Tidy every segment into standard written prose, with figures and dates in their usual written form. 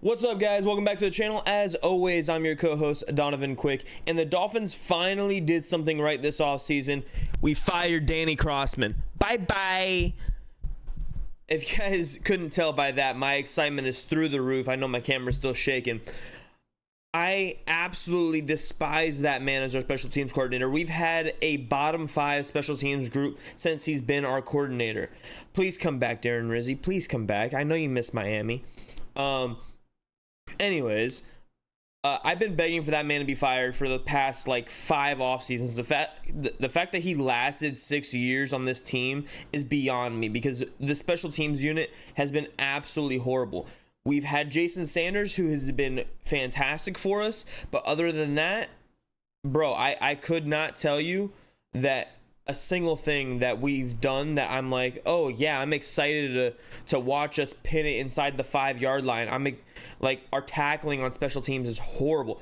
What's up, guys? Welcome back to the channel. As always, I'm your co-host Donovan Quick, and the Dolphins finally did something right this offseason. We fired Danny Crossman. Bye-bye. If you guys couldn't tell by that, my excitement is through the roof. I know my camera's still shaking. I absolutely despise that man as our special teams coordinator. We've had a bottom 5 special teams group since he's been our coordinator. Please come back, Darren Rizzi. Please come back. I know you missed Miami. Anyways, I've been begging for that man to be fired for the past 5 off seasons. The fact that he lasted 6 years on this team is beyond me, because the special teams unit has been absolutely horrible. We've had Jason Sanders, who has been fantastic for us, but other than that, bro, I could not tell you that a single thing that we've done that I'm like, oh yeah, I'm excited to watch us pin it inside the 5-yard line. Our tackling on special teams is horrible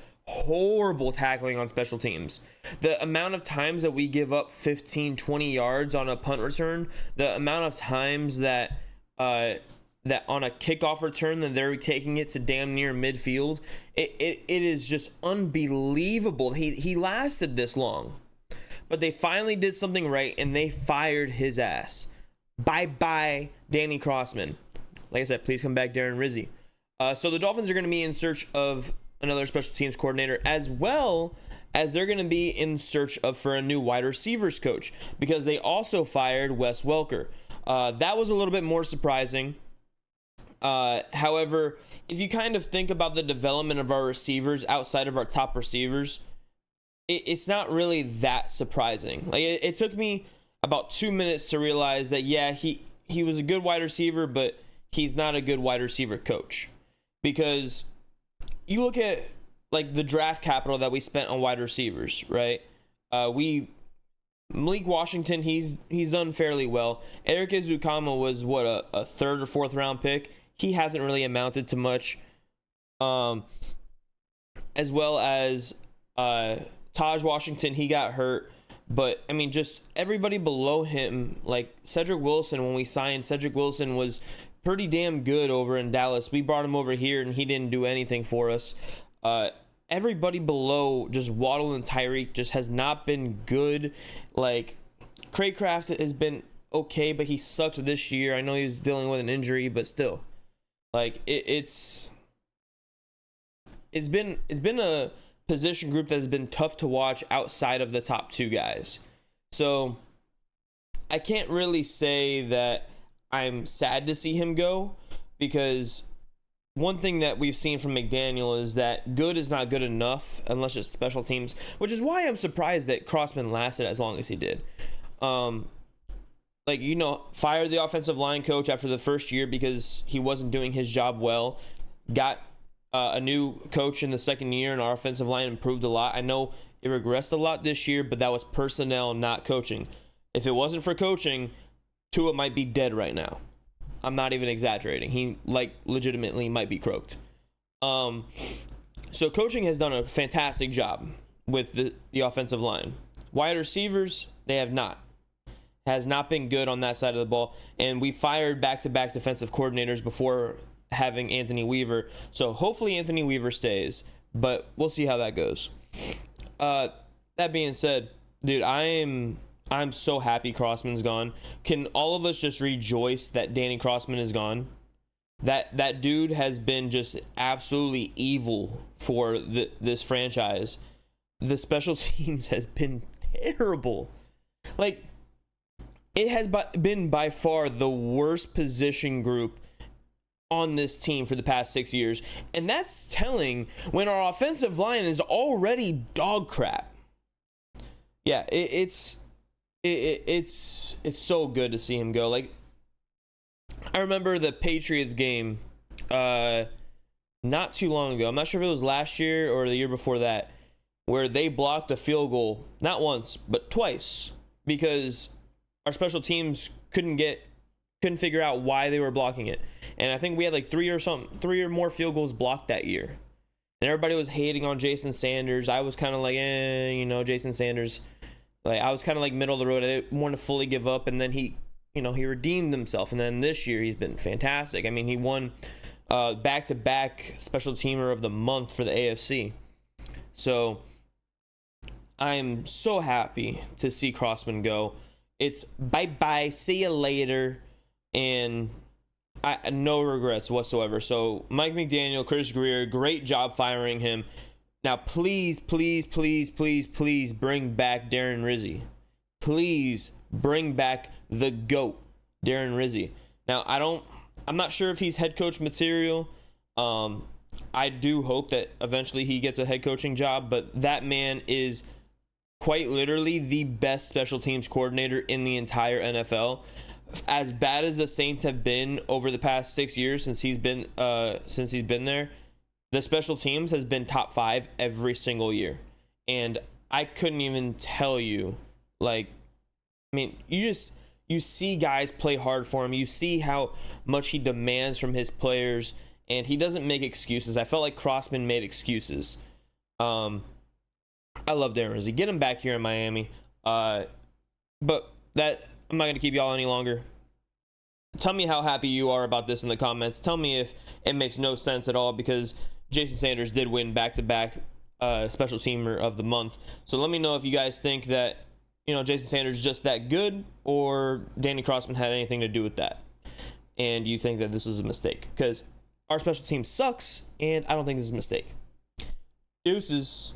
tackling on special teams. The amount of times that we give up 15-20 yards on a punt return, the amount of times that that on a kickoff return that they're taking it to damn near midfield, it is just unbelievable. He lasted this long. But they finally did something right, and they fired his ass. Bye-bye, Danny Crossman. Like I said, please come back, Darren Rizzi. So the Dolphins are going to be in search of another special teams coordinator, as well as they're going to be in search for a new wide receivers coach, because they also fired Wes Welker. That was a little bit more surprising. However, if you kind of think about the development of our receivers outside of our top receivers, it's not really that surprising. It took me about 2 minutes to realize that, yeah, he was a good wide receiver, but he's not a good wide receiver coach. Because you look at the draft capital that we spent on wide receivers, right? Malik Washington, he's done fairly well. Eric Ezukama was a 3rd or 4th round pick. He hasn't really amounted to much. As well as Taj Washington, he got hurt. But I mean, just everybody below him, like Cedric Wilson, when we signed, Cedric Wilson was pretty damn good over in Dallas. We brought him over here and he didn't do anything for us. Everybody below, just Waddle and Tyreek, just has not been good. Craycraft has been okay, but he sucked this year. I know he's dealing with an injury, but still, it's been a position group that has been tough to watch outside of the top 2 guys. So I can't really say that I'm sad to see him go, because one thing that we've seen from McDaniel is that good is not good enough unless it's special teams, which is why I'm surprised that Crossman lasted as long as he did. Fire the offensive line coach after the first year because he wasn't doing his job well. Got a new coach in the second year, and our offensive line improved a lot. I know it regressed a lot this year, but that was personnel, not coaching. If it wasn't for coaching, Tua might be dead right now. I'm not even exaggerating. He legitimately might be croaked. So coaching has done a fantastic job with the offensive line. Wide receivers, they have not. Has not been good on that side of the ball. And we fired back-to-back defensive coordinators before having Anthony Weaver. So hopefully Anthony Weaver stays, but we'll see how that goes. That being said, dude, I'm so happy Crossman's gone. Can all of us just rejoice that Danny Crossman is gone? That dude has been just absolutely evil for this franchise. The special teams has been terrible. It has been by far the worst position group on this team for the past 6 years. And that's telling when our offensive line is already dog crap. Yeah, it's so good to see him go. I remember the Patriots game not too long ago. I'm not sure if it was last year or the year before that, where they blocked a field goal, not once, but twice, because our special teams couldn't figure out why they were blocking it. And I think we had 3 or more field goals blocked that year. And everybody was hating on Jason Sanders. I was kind of Jason Sanders. I was kind of middle of the road. I didn't want to fully give up. And then he redeemed himself. And then this year he's been fantastic. I mean, he won back-to-back special teamer of the month for the AFC. So I'm so happy to see Crossman go. It's bye-bye, see you later, and no regrets whatsoever. So Mike McDaniel, Chris Greer, great job firing him. Now please, please, please, please, please bring back Darren Rizzi. Please bring back the GOAT, Darren Rizzi. Now I'm not sure if he's head coach material. I do hope that eventually he gets a head coaching job, but that man is quite literally the best special teams coordinator in the entire NFL. As bad as the Saints have been over the past 6 years since he's been there, the special teams has been top 5 every single year. And I couldn't even tell you, like, I mean, you see guys play hard for him. You see how much he demands from his players, and he doesn't make excuses. I felt like Crossman made excuses. I love Darren Rizzi. Get him back here in Miami. But that, I'm not going to keep y'all any longer. Tell me how happy you are about this in the comments. Tell me if it makes no sense at all, because Jason Sanders did win back-to-back special teamer of the month. So let me know if you guys think that, Jason Sanders is just that good, or Danny Crossman had anything to do with that, and you think that this was a mistake, because our special team sucks, and I don't think this is a mistake. Deuces.